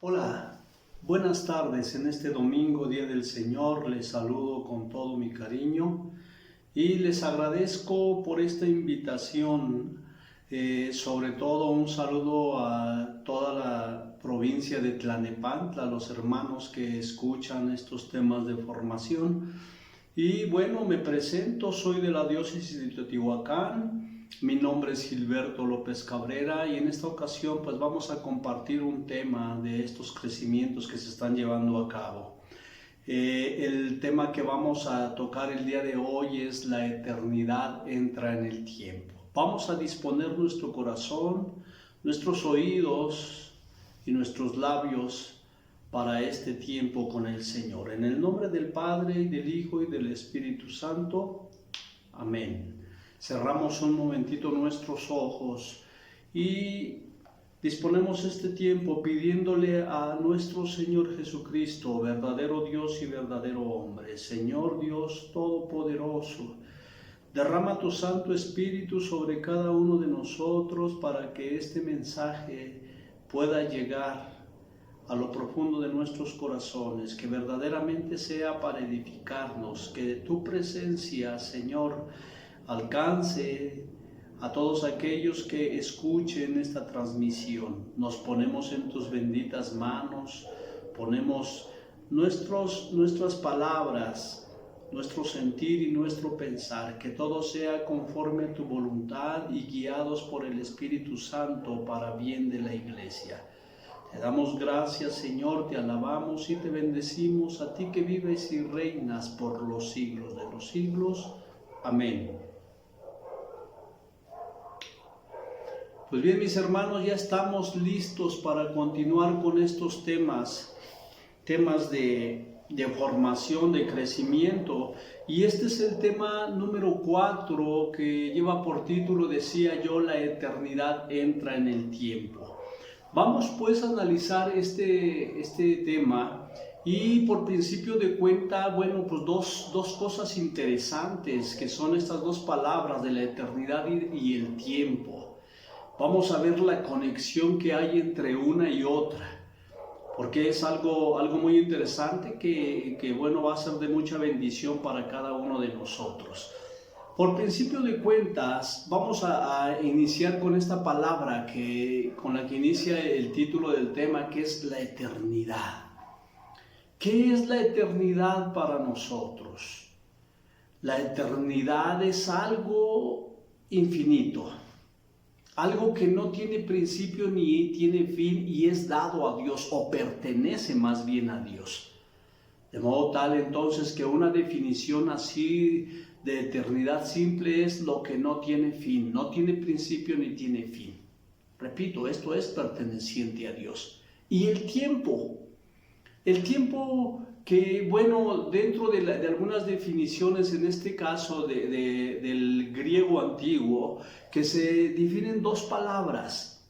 Hola, buenas tardes. En este domingo, Día del Señor, les saludo con todo mi cariño y les agradezco por esta invitación. Sobre todo un saludo a toda la provincia de Tlalnepantla, a los hermanos que escuchan estos temas de formación. Y bueno, me presento, soy de la diócesis de Teotihuacán. Mi nombre es Gilberto López Cabrera y en esta ocasión pues vamos a compartir un tema de estos crecimientos que se están llevando a cabo. El tema que vamos a tocar el día de hoy es la eternidad entra en el tiempo. Vamos a disponer nuestro corazón, nuestros oídos y nuestros labios para este tiempo con el Señor. En el nombre del Padre, y del Hijo, y del Espíritu Santo. Amén. Cerramos un momentito nuestros ojos y disponemos este tiempo pidiéndole a nuestro Señor Jesucristo, verdadero Dios y verdadero hombre. Señor Dios Todopoderoso, derrama tu Santo Espíritu sobre cada uno de nosotros para que este mensaje pueda llegar a lo profundo de nuestros corazones, que verdaderamente sea para edificarnos, que tu presencia, Señor, alcance a todos aquellos que escuchen esta transmisión. Nos ponemos en tus benditas manos, ponemos nuestras palabras, nuestro sentir y nuestro pensar, que todo sea conforme a tu voluntad y guiados por el Espíritu Santo para bien de la Iglesia. Te damos gracias, Señor, te alabamos y te bendecimos, a ti que vives y reinas por los siglos de los siglos. Amén. Pues bien, mis hermanos, ya estamos listos para continuar con estos temas de formación, de crecimiento. Y este es el tema número 4 que lleva por título, decía yo, la eternidad entra en el tiempo. Vamos pues a analizar este tema y por principio de cuenta, bueno, pues dos cosas interesantes que son estas dos palabras de la eternidad y el tiempo. Vamos a ver la conexión que hay entre una y otra, porque es algo muy interesante que bueno, va a ser de mucha bendición para cada uno de nosotros. Por principio de cuentas, vamos a iniciar con esta palabra con la que inicia el título del tema, que es la eternidad. ¿Qué es la eternidad para nosotros? La eternidad es algo infinito, algo que no tiene principio ni tiene fin y es dado a Dios, o pertenece más bien a Dios. De modo tal entonces que una definición así de eternidad simple es lo que no tiene fin, no tiene principio ni tiene fin. Repito, esto es perteneciente a Dios. Y el tiempo que, bueno, dentro de algunas definiciones, en este caso del griego antiguo, que se definen dos palabras.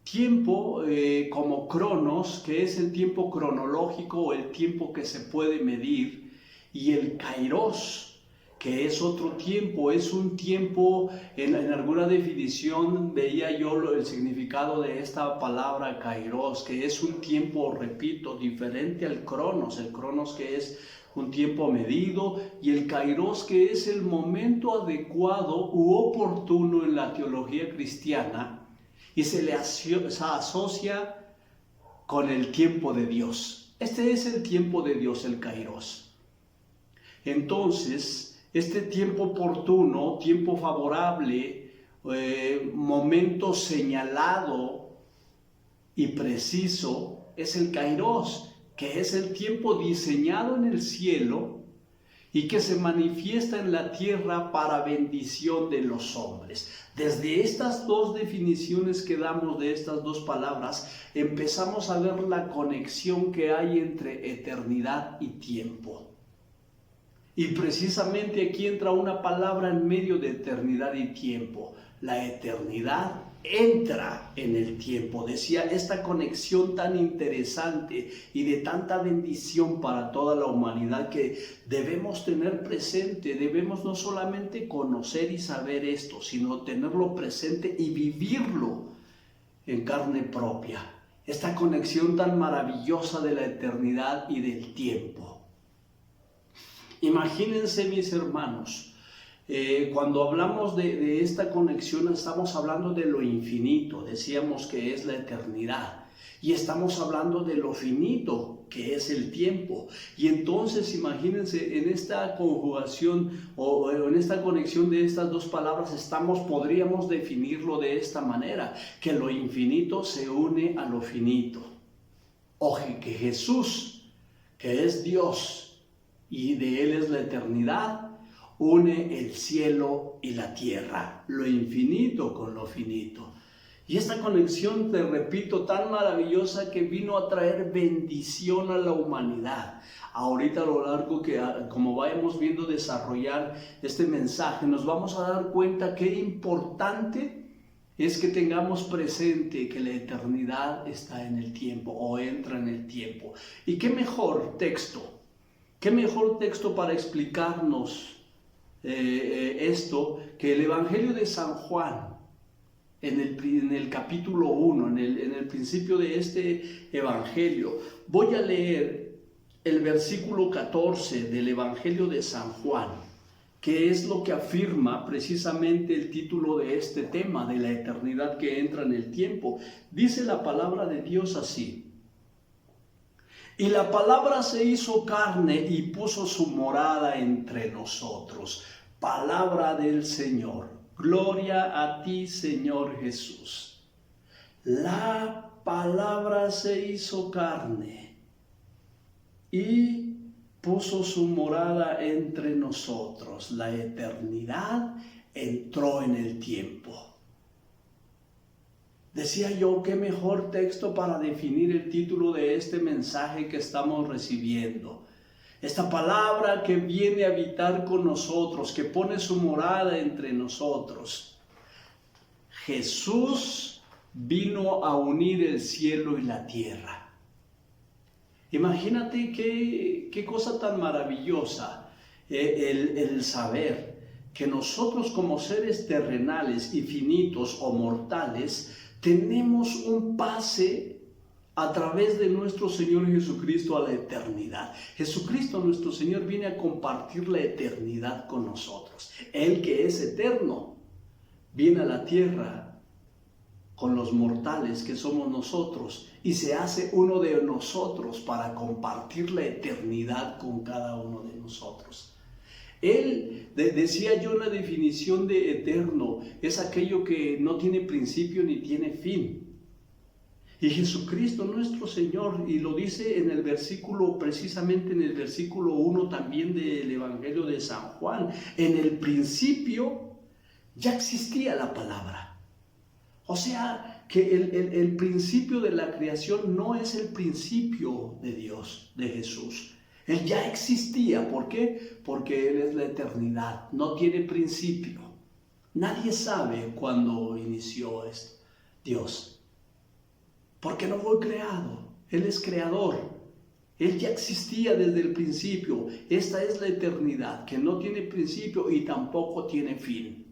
Tiempo como cronos, que es el tiempo cronológico o el tiempo que se puede medir, y el kairos, que es otro tiempo, es un tiempo, en alguna definición veía yo el significado de esta palabra kairos, que es un tiempo, repito, diferente al cronos, el cronos que es un tiempo medido, y el kairos que es el momento adecuado u oportuno en la teología cristiana, y se le asocia con el tiempo de Dios. Este es el tiempo de Dios, el kairos. Entonces, este tiempo oportuno, tiempo favorable, momento señalado y preciso, es el kairos, que es el tiempo diseñado en el cielo y que se manifiesta en la tierra para bendición de los hombres. Desde estas dos definiciones que damos de estas dos palabras, empezamos a ver la conexión que hay entre eternidad y tiempo. Y precisamente aquí entra una palabra en medio de eternidad y tiempo. La eternidad entra en el tiempo. Decía, esta conexión tan interesante y de tanta bendición para toda la humanidad que debemos tener presente. Debemos no solamente conocer y saber esto, sino tenerlo presente y vivirlo en carne propia. esta conexión tan maravillosa de la eternidad y del tiempo. Imagínense, mis hermanos, cuando hablamos de esta conexión estamos hablando de lo infinito, decíamos que es la eternidad. Y estamos hablando de lo finito, que es el tiempo. Y entonces imagínense, en esta conjugación o en esta conexión de estas dos palabras podríamos definirlo de esta manera, que lo infinito se une a lo finito. O que Jesús, que es Dios y de Él es la eternidad, une el cielo y la tierra, lo infinito con lo finito. Y esta conexión, te repito, tan maravillosa que vino a traer bendición a la humanidad. Ahorita a lo largo que, como vayamos viendo desarrollar este mensaje, nos vamos a dar cuenta qué importante es que tengamos presente que la eternidad está en el tiempo o entra en el tiempo. Y qué mejor texto para explicarnos esto que el Evangelio de San Juan. En el capítulo 1, en el principio de este evangelio. Voy a leer el versículo 14 del Evangelio de San Juan, que es lo que afirma precisamente el título de este tema, de la eternidad que entra en el tiempo. Dice la palabra de Dios así: y la palabra se hizo carne y puso su morada entre nosotros. Palabra del Señor. Gloria a ti, Señor Jesús. La palabra se hizo carne y puso su morada entre nosotros. La eternidad entró en el tiempo. Decía yo, qué mejor texto para definir el título de este mensaje que estamos recibiendo. Esta palabra que viene a habitar con nosotros, que pone su morada entre nosotros. Jesús vino a unir el cielo y la tierra. Imagínate qué cosa tan maravillosa el saber que nosotros como seres terrenales y finitos o mortales tenemos un pase a través de nuestro Señor Jesucristo a la eternidad. Jesucristo nuestro Señor viene a compartir la eternidad con nosotros. Él que es eterno viene a la tierra con los mortales que somos nosotros y se hace uno de nosotros para compartir la eternidad con cada uno de nosotros. Él, decía yo, la definición de eterno es aquello que no tiene principio ni tiene fin. Y Jesucristo nuestro Señor, y lo dice en el versículo, precisamente en el versículo 1 también del Evangelio de San Juan, en el principio ya existía la palabra. O sea, que el principio de la creación no es el principio de Dios, de Jesús. Él ya existía. ¿Por qué? Porque Él es la eternidad, no tiene principio. Nadie sabe cuándo inició esto, Dios. Porque no fue creado, Él es creador. Él ya existía desde el principio. Esta es la eternidad, que no tiene principio y tampoco tiene fin.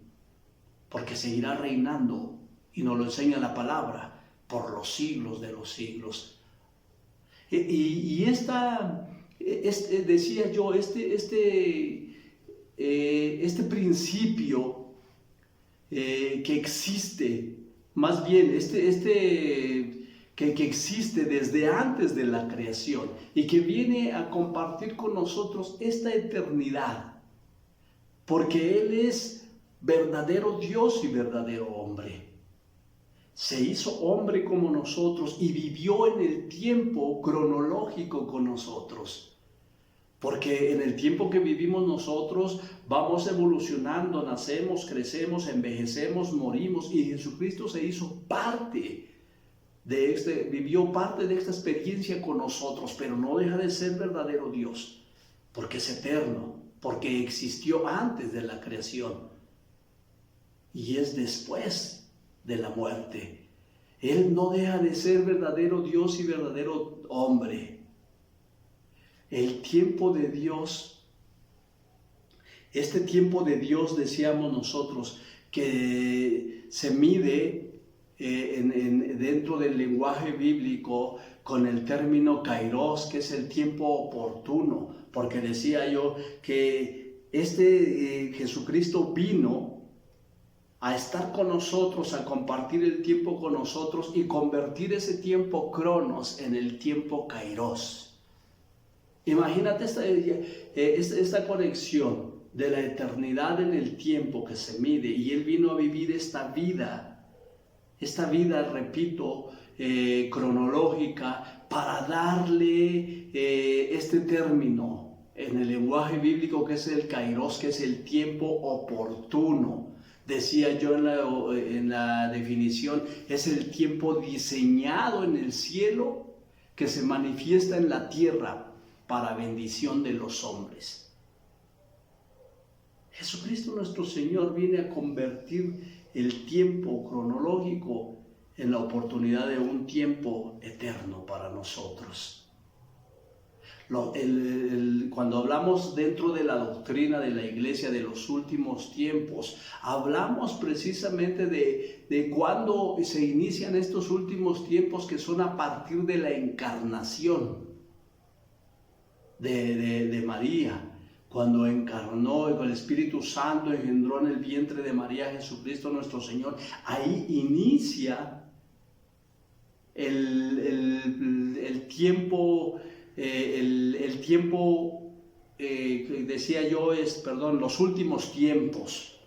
Porque seguirá reinando, y nos lo enseña la palabra, por los siglos de los siglos. Y decía yo, este principio que existe, más bien, que existe desde antes de la creación y que viene a compartir con nosotros esta eternidad, porque Él es verdadero Dios y verdadero hombre. Se hizo hombre como nosotros y vivió en el tiempo cronológico con nosotros, porque en el tiempo que vivimos nosotros vamos evolucionando, nacemos, crecemos, envejecemos, morimos, y Jesucristo se hizo parte vivió parte de esta experiencia con nosotros, pero no deja de ser verdadero Dios, porque es eterno, porque existió antes de la creación y es después de la muerte. Él no deja de ser verdadero Dios y verdadero hombre. El tiempo de Dios, este tiempo de Dios, decíamos nosotros, que se mide dentro del lenguaje bíblico con el término kairos, que es el tiempo oportuno, porque decía yo que Jesucristo vino a estar con nosotros, a compartir el tiempo con nosotros y convertir ese tiempo cronos en el tiempo kairos. Imagínate esta conexión de la eternidad en el tiempo que se mide, y Él vino a vivir esta vida, repito, cronológica, para darle este término en el lenguaje bíblico que es el kairos, que es el tiempo oportuno. Decía yo en la definición, es el tiempo diseñado en el cielo que se manifiesta en la tierra para bendición de los hombres. Jesucristo nuestro Señor viene a convertir el tiempo cronológico en la oportunidad de un tiempo eterno para nosotros. Cuando hablamos dentro de la doctrina de la iglesia de los últimos tiempos, hablamos precisamente de cuándo se inician estos últimos tiempos, que son a partir de la encarnación de María. Cuando encarnó y con el Espíritu Santo engendró en el vientre de María Jesucristo nuestro Señor, ahí inicia el tiempo, decía yo, los últimos tiempos.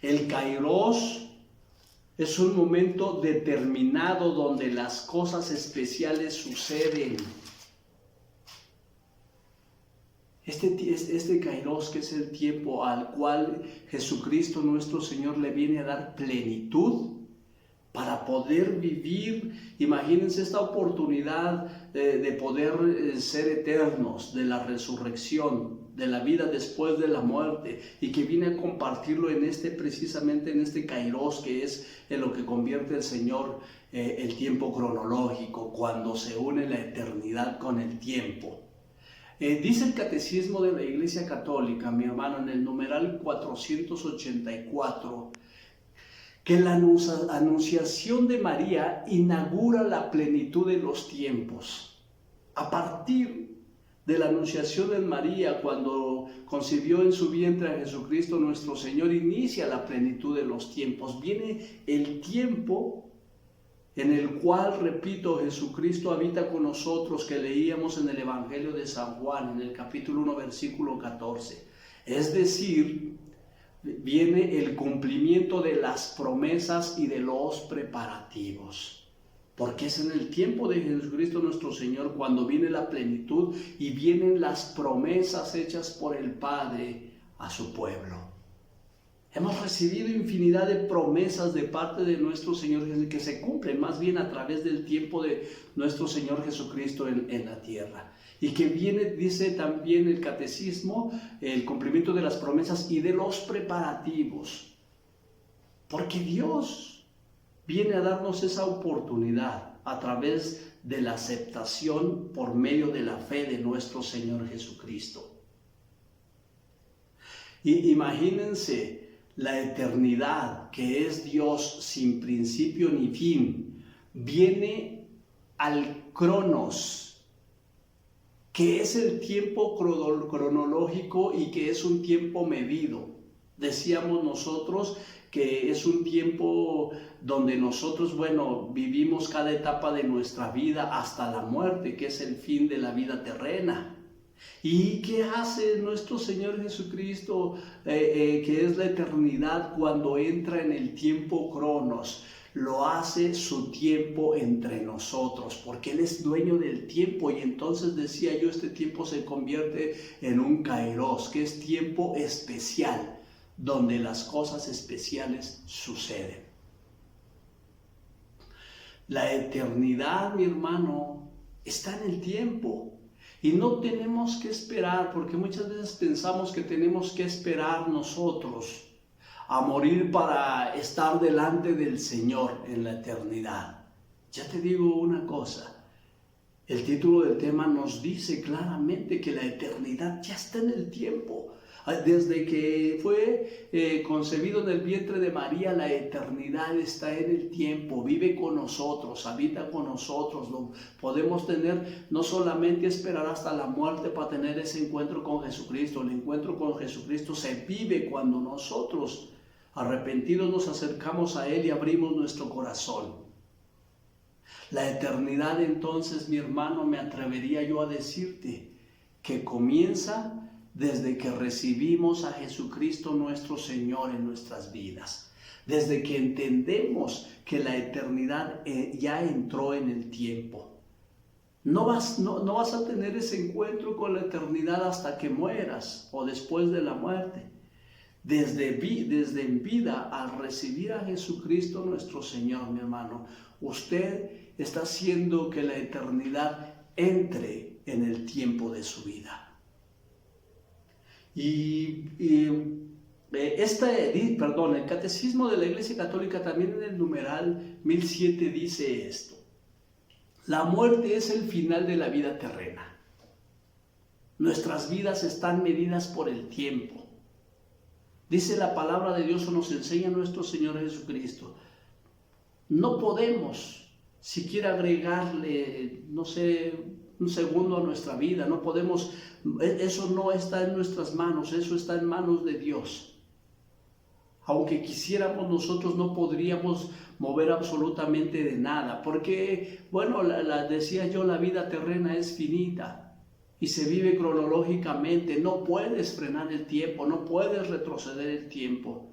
El kairos es un momento determinado donde las cosas especiales suceden. Este kairos, que es el tiempo al cual Jesucristo nuestro Señor le viene a dar plenitud para poder vivir. Imagínense esta oportunidad de poder ser eternos, de la resurrección, de la vida después de la muerte, y que viene a compartirlo precisamente en este kairos, que es en lo que convierte el Señor el tiempo cronológico, cuando se une la eternidad con el tiempo. Dice el Catecismo de la Iglesia Católica, mi hermano, en el numeral 484, que la anunciación de María inaugura la plenitud de los tiempos. A partir de la anunciación de María, cuando concibió en su vientre a Jesucristo nuestro Señor, inicia la plenitud de los tiempos. Viene el tiempo en el cual, repito, Jesucristo habita con nosotros, que leíamos en el Evangelio de San Juan, en el capítulo 1, versículo 14. Es decir, viene el cumplimiento de las promesas y de los preparativos. Porque es en el tiempo de Jesucristo nuestro Señor cuando viene la plenitud y vienen las promesas hechas por el Padre a su pueblo. Hemos recibido infinidad de promesas de parte de nuestro Señor, que se cumplen más bien a través del tiempo de nuestro Señor Jesucristo en la tierra. Y que viene, dice también el Catecismo, el cumplimiento de las promesas y de los preparativos. Porque Dios viene a darnos esa oportunidad a través de la aceptación por medio de la fe de nuestro Señor Jesucristo. Y imagínense la eternidad, que es Dios sin principio ni fin, viene al cronos, que es el tiempo cronológico y que es un tiempo medido. Decíamos nosotros que es un tiempo donde nosotros, vivimos cada etapa de nuestra vida hasta la muerte, que es el fin de la vida terrena. ¿Y qué hace nuestro Señor Jesucristo, que es la eternidad, cuando entra en el tiempo cronos? Lo hace su tiempo entre nosotros, porque Él es dueño del tiempo. Y entonces decía yo, este tiempo se convierte en un kairos, que es tiempo especial, donde las cosas especiales suceden. La eternidad, mi hermano, está en el tiempo. Y no tenemos que esperar, porque muchas veces pensamos que tenemos que esperar nosotros a morir para estar delante del Señor en la eternidad. Ya te digo una cosa, el título del tema nos dice claramente que la eternidad ya está en el tiempo. Desde que fue concebido en el vientre de María, la eternidad está en el tiempo, vive con nosotros, habita con nosotros. Lo podemos tener, no solamente esperar hasta la muerte para tener ese encuentro con Jesucristo. El encuentro con Jesucristo se vive cuando nosotros, arrepentidos, nos acercamos a Él y abrimos nuestro corazón. La eternidad, entonces, mi hermano, me atrevería yo a decirte que comienza desde que recibimos a Jesucristo nuestro Señor en nuestras vidas, desde que entendemos que la eternidad ya entró en el tiempo. No vas a tener ese encuentro con la eternidad hasta que mueras o después de la muerte. Desde en vida, al recibir a Jesucristo nuestro Señor, mi hermano, usted está haciendo que la eternidad entre en el tiempo de su vida. El Catecismo de la Iglesia Católica, también en el numeral 1007, dice esto: la muerte es el final de la vida terrena. Nuestras vidas están medidas por el tiempo. Dice la palabra de Dios, o nos enseña nuestro Señor Jesucristo, no podemos siquiera agregarle, un segundo a nuestra vida. No podemos, eso no está en nuestras manos, eso está en manos de Dios. Aunque quisiéramos, nosotros no podríamos mover absolutamente de nada, porque, decía yo, la vida terrena es finita y se vive cronológicamente. No puedes frenar el tiempo, no puedes retroceder el tiempo.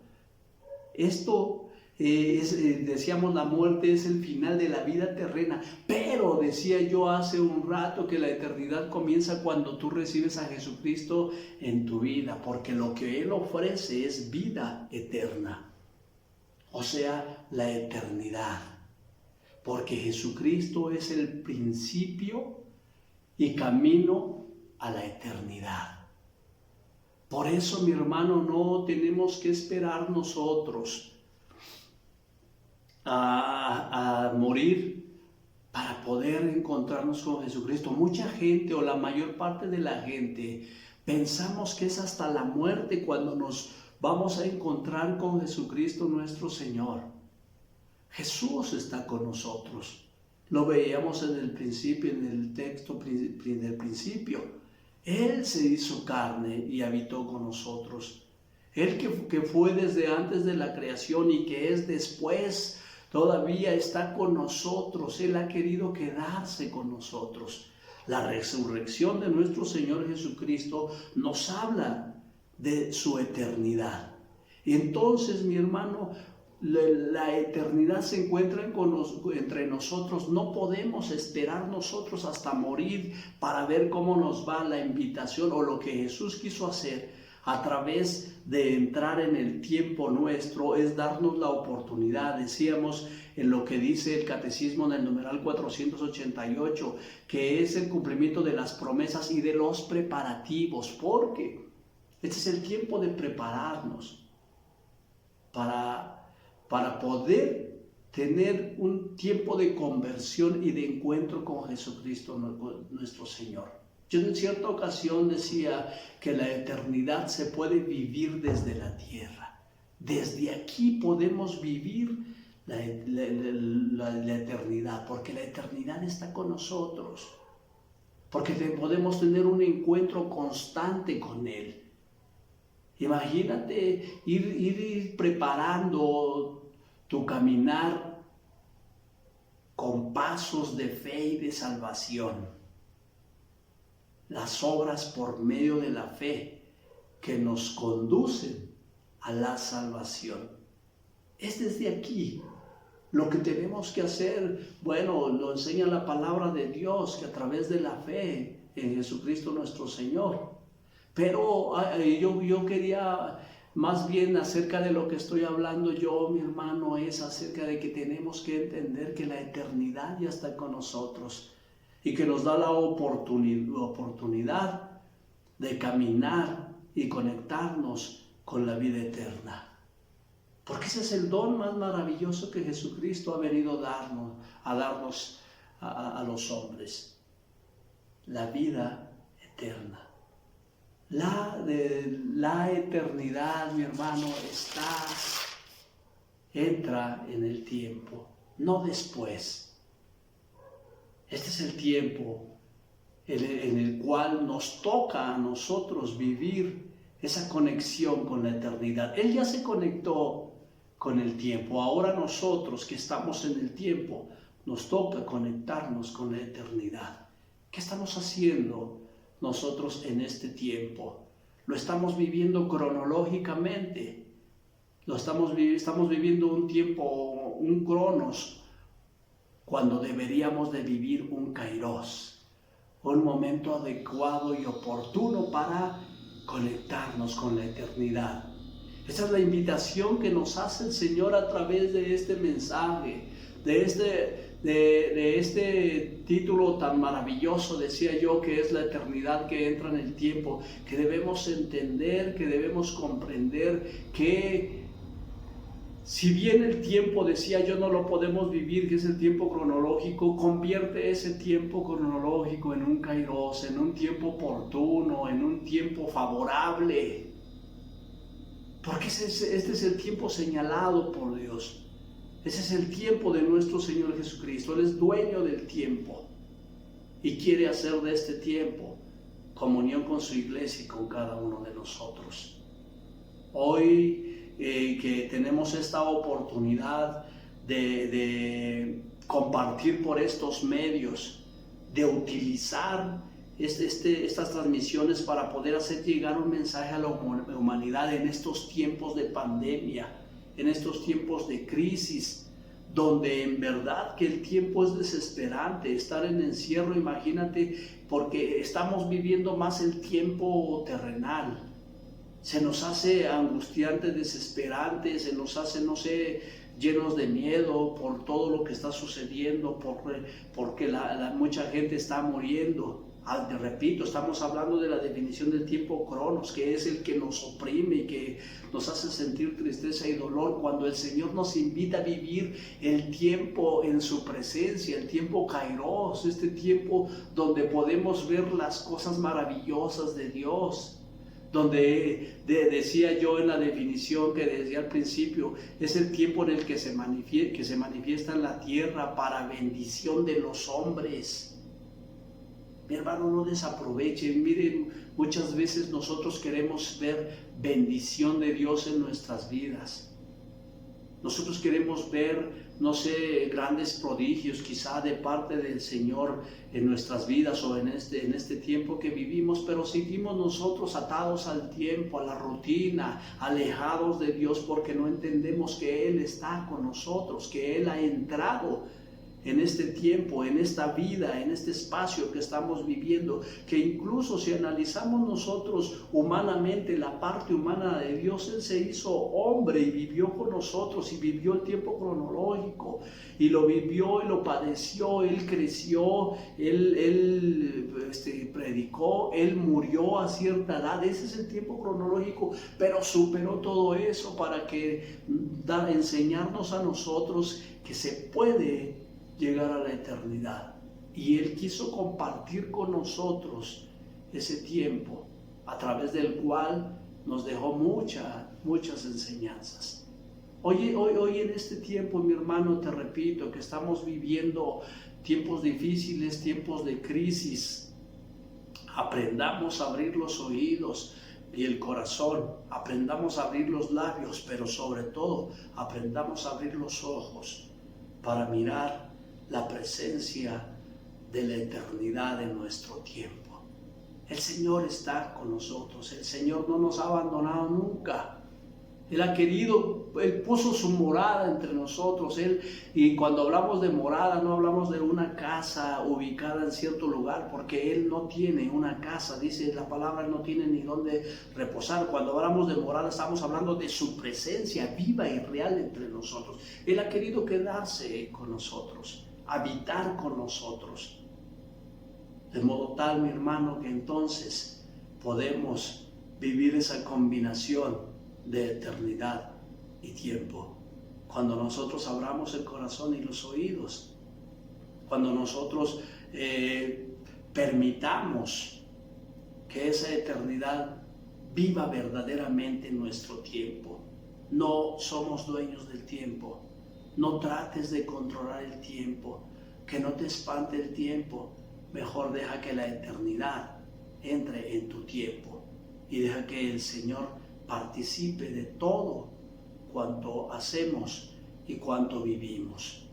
Esto decíamos, la muerte es el final de la vida terrena, pero decía yo hace un rato que la eternidad comienza cuando tú recibes a Jesucristo en tu vida, porque lo que Él ofrece es vida eterna, o sea, la eternidad, porque Jesucristo es el principio y camino a la eternidad. Por eso, mi hermano, no tenemos que esperar nosotros a morir para poder encontrarnos con Jesucristo. Mucha gente, o la mayor parte de la gente, pensamos que es hasta la muerte cuando nos vamos a encontrar con Jesucristo nuestro Señor. Jesús está con nosotros. Lo veíamos en el principio, en el texto del principio. Él se hizo carne y habitó con nosotros. Él que fue desde antes de la creación y que es después, todavía está con nosotros. Él ha querido quedarse con nosotros. La resurrección de nuestro Señor Jesucristo nos habla de su eternidad. Entonces, mi hermano, la eternidad se encuentra entre nosotros. No podemos esperar nosotros hasta morir para ver cómo nos va. La invitación, o lo que Jesús quiso hacer a través de entrar en el tiempo nuestro, es darnos la oportunidad. Decíamos en lo que dice el Catecismo en el numeral 488, que es el cumplimiento de las promesas y de los preparativos, porque este es el tiempo de prepararnos para poder tener un tiempo de conversión y de encuentro con Jesucristo nuestro Señor. Yo en cierta ocasión decía que la eternidad se puede vivir desde la tierra. Desde aquí podemos vivir la eternidad, porque la eternidad está con nosotros, porque podemos tener un encuentro constante con Él. Imagínate ir preparando tu caminar con pasos de fe y de salvación. Las obras por medio de la fe que nos conducen a la salvación. Es desde aquí lo que tenemos que hacer. Lo enseña la palabra de Dios, que a través de la fe en Jesucristo nuestro Señor. Pero yo quería, más bien acerca de lo que estoy hablando yo, mi hermano, es acerca de que tenemos que entender que la eternidad ya está con nosotros y que nos da la oportunidad de caminar y conectarnos con la vida eterna. Porque ese es el don más maravilloso que Jesucristo ha venido a darnos a los hombres. La vida eterna. La eternidad, mi hermano, entra en el tiempo, no después. Este es el tiempo en el cual nos toca a nosotros vivir esa conexión con la eternidad. Él ya se conectó con el tiempo. Ahora nosotros que estamos en el tiempo, nos toca conectarnos con la eternidad. ¿Qué estamos haciendo nosotros en este tiempo? Lo estamos viviendo cronológicamente. Estamos viviendo un tiempo, un cronos, cuando deberíamos de vivir un kairos, un momento adecuado y oportuno para conectarnos con la eternidad. Esa es la invitación que nos hace el Señor a través de este mensaje, de este título tan maravilloso, decía yo, que es la eternidad que entra en el tiempo, que debemos entender, que debemos comprender que si bien el tiempo, decía yo, no lo podemos vivir, que es el tiempo cronológico, convierte ese tiempo cronológico en un kairos, en un tiempo oportuno, en un tiempo favorable. Porque este es el tiempo señalado por Dios. Ese es el tiempo de nuestro Señor Jesucristo. Él es dueño del tiempo y quiere hacer de este tiempo comunión con su iglesia y con cada uno de nosotros. Hoy que tenemos esta oportunidad de compartir por estos medios, de utilizar estas transmisiones para poder hacer llegar un mensaje a la humanidad en estos tiempos de pandemia, en estos tiempos de crisis, donde en verdad que el tiempo es desesperante, estar en encierro, imagínate, porque estamos viviendo más el tiempo terrenal. Se nos hace angustiante, desesperante, se nos hace, llenos de miedo por todo lo que está sucediendo, porque mucha gente está muriendo. Te repito, estamos hablando de la definición del tiempo cronos, que es el que nos oprime y que nos hace sentir tristeza y dolor, cuando el Señor nos invita a vivir el tiempo en su presencia, el tiempo kairos, este tiempo donde podemos ver las cosas maravillosas de Dios, donde decía yo en la definición que decía al principio, es el tiempo en el que se manifiesta en la tierra para bendición de los hombres. Mi hermano, no desaprovechen. Miren, muchas veces nosotros queremos ver bendición de Dios en nuestras vidas. Nosotros queremos ver, grandes prodigios quizá de parte del Señor en nuestras vidas o en este tiempo que vivimos, pero seguimos nosotros atados al tiempo, a la rutina, alejados de Dios, porque no entendemos que Él está con nosotros, que Él ha entrado en este tiempo, en esta vida, en este espacio que estamos viviendo, que incluso si analizamos nosotros humanamente la parte humana de Dios, Él se hizo hombre y vivió con nosotros y vivió el tiempo cronológico y lo vivió y lo padeció. Él creció, Él predicó, Él murió a cierta edad. Ese es el tiempo cronológico, pero superó todo eso para enseñarnos a nosotros que se puede llegar a la eternidad. Y Él quiso compartir con nosotros ese tiempo, a través del cual nos dejó muchas enseñanzas. Hoy en este tiempo, mi hermano, te repito, que estamos viviendo tiempos difíciles, tiempos de crisis, aprendamos a abrir los oídos y el corazón, aprendamos a abrir los labios, pero sobre todo aprendamos a abrir los ojos para mirar la presencia de la eternidad en nuestro tiempo. El Señor está con nosotros, el Señor no nos ha abandonado nunca. Él puso su morada entre nosotros. Y cuando hablamos de morada, no hablamos de una casa ubicada en cierto lugar, porque Él no tiene una casa, dice la palabra, no tiene ni dónde reposar. Cuando hablamos de morada, estamos hablando de su presencia viva y real entre nosotros. Él ha querido quedarse con nosotros, habitar con nosotros, de modo tal, mi hermano, que entonces podemos vivir esa combinación de eternidad y tiempo. Cuando nosotros abramos el corazón y los oídos, cuando nosotros permitamos que esa eternidad viva verdaderamente nuestro tiempo. No somos dueños del tiempo. No trates de controlar el tiempo, que no te espante el tiempo. Mejor deja que la eternidad entre en tu tiempo y deja que el Señor participe de todo cuanto hacemos y cuanto vivimos,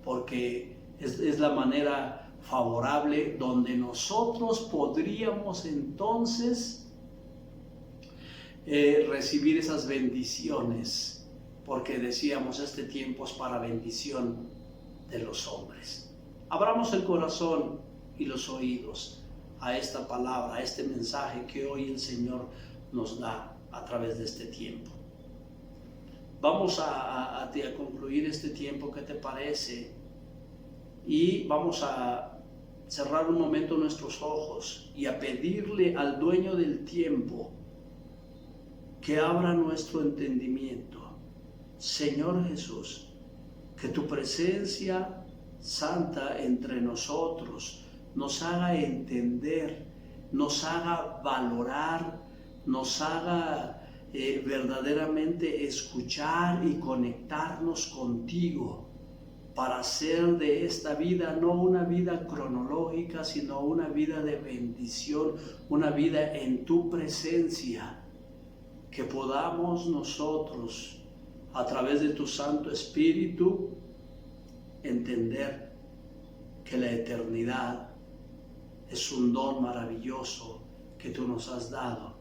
porque es la manera favorable donde nosotros podríamos entonces recibir esas bendiciones, porque decíamos, este tiempo es para bendición de los hombres. Abramos el corazón y los oídos a esta palabra, a este mensaje que hoy el Señor nos da a través de este tiempo. Vamos a concluir este tiempo, ¿qué te parece? Y vamos a cerrar un momento nuestros ojos y a pedirle al dueño del tiempo que abra nuestro entendimiento. Señor Jesús, que tu presencia santa entre nosotros nos haga entender, nos haga valorar, nos haga verdaderamente escuchar y conectarnos contigo para hacer de esta vida no una vida cronológica, sino una vida de bendición, una vida en tu presencia, que podamos nosotros a través de tu Santo Espíritu entender que la eternidad es un don maravilloso que tú nos has dado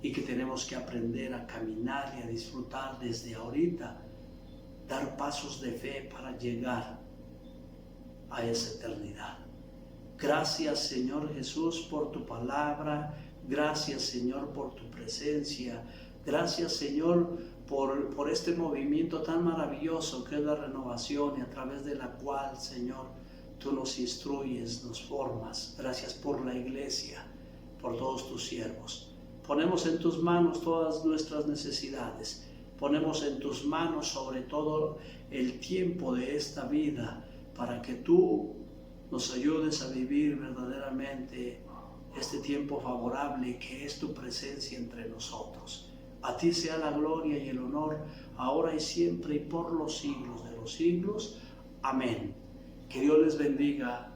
y que tenemos que aprender a caminar y a disfrutar desde ahorita, dar pasos de fe para llegar a esa eternidad. Gracias, Señor Jesús, por tu palabra. Gracias, Señor, por tu presencia. Gracias, Señor, por este movimiento tan maravilloso que es la renovación y a través de la cual, Señor, tú nos instruyes, nos formas. Gracias por la iglesia, por todos tus siervos. Ponemos en tus manos todas nuestras necesidades. Ponemos en tus manos sobre todo el tiempo de esta vida para que tú nos ayudes a vivir verdaderamente este tiempo favorable que es tu presencia entre nosotros. A ti sea la gloria y el honor, ahora y siempre y por los siglos de los siglos. Amén. Que Dios les bendiga